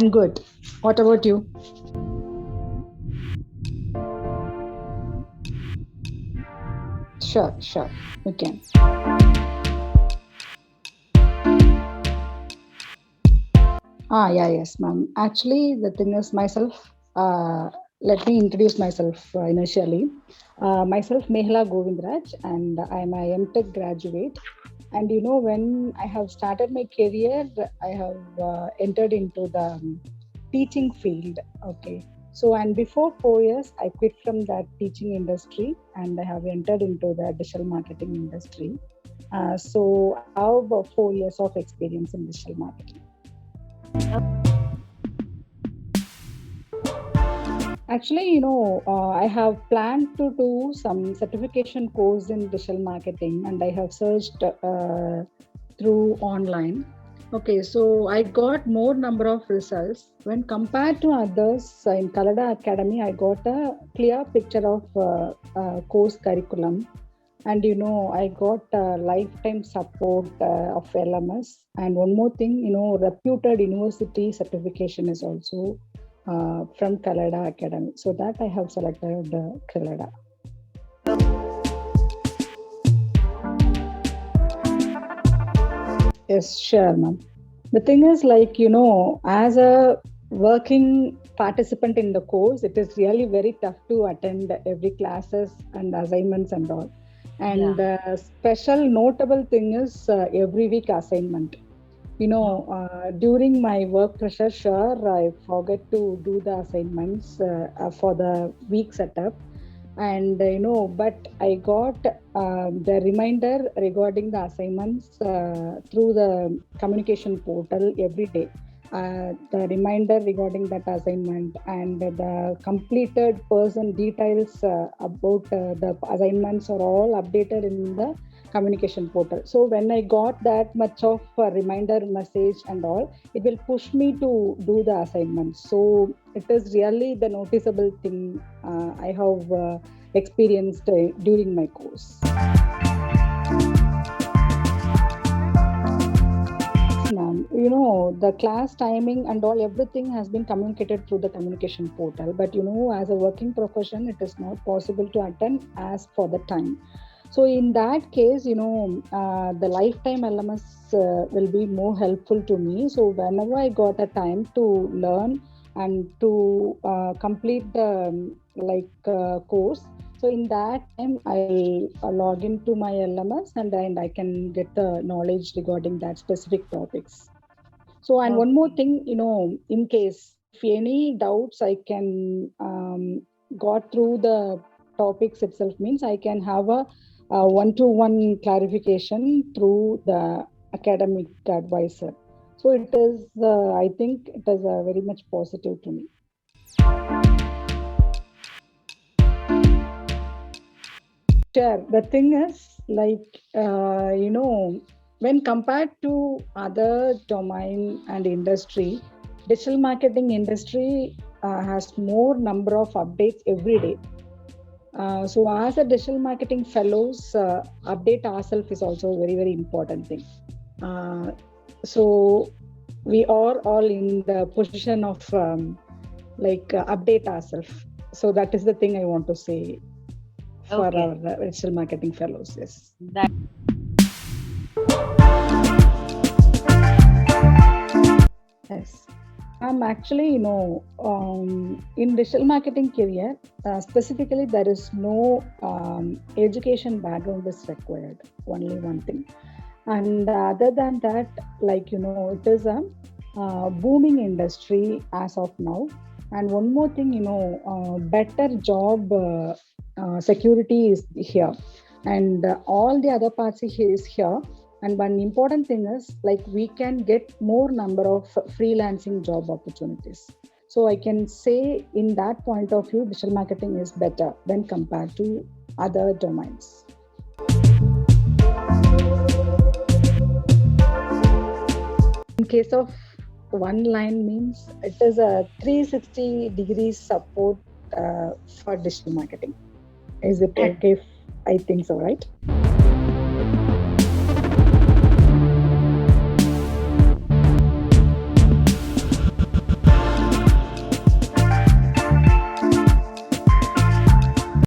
I'm good. What about you? Sure. You can. Yes, ma'am. Actually, the thing is myself. Let me introduce myself initially. Myself, Mehla Govindraj, and I'm a M.Tech graduate. And when I have started my career, I have entered into the teaching field. Okay. So, and before 4 years, I quit from that teaching industry and I have entered into the digital marketing industry. So, I have about 4 years of experience in digital marketing. Actually, I have planned to do some certification course in digital marketing and I have searched through online. Okay, so I got more number of results. When compared to others in Kallada Academy, I got a clear picture of course curriculum. And I got lifetime support of LMS. And one more thing, reputed university certification is also from Kallada Academy. So that I have selected Kallada. Yes, sure, ma'am. The thing is, as a working participant in the course, it is really very tough to attend every classes and assignments and all. And special notable thing is every week assignment. During my work pressure, sure, I forget to do the assignments for the week setup. And but I got the reminder regarding the assignments through the communication portal every day. The reminder regarding that assignment and the completed person details about the assignments are all updated in the communication portal. So when I got that much of a reminder message and all, it will push me to do the assignments. So it is really the noticeable thing I have experienced during my course. Ma'am, the class timing and all, everything has been communicated through the communication portal. But as a working profession, it is not possible to attend as for the time. So in that case, the lifetime LMS will be more helpful to me. So whenever I got a time to learn and to complete the course, so in that time, I'll log into my LMS and then I can get the knowledge regarding that specific topics. So, and one more thing, in case if any doubts, I can got through the topics itself, means I can have a one-to-one clarification through the academic advisor. So it is, I think it is very much positive to me. Sure. The thing is, when compared to other domain and industry, digital marketing industry has more number of updates every day. So as a digital marketing fellows, update ourselves is also a very, very important thing. So we are all in the position of update ourselves. So that is the thing I want to say for our digital marketing fellows. Yes. Yes. Actually, in digital marketing career, specifically, there is no education background is required. Only one thing. And other than that, it is a booming industry as of now. And one more thing, better job security is here. And all the other parts is here. And one important thing is we can get more number of freelancing job opportunities. So I can say in that point of view, digital marketing is better when compared to other domains. In case of one line means it is a 360 degrees support for digital marketing. Is it okay if I think so, right?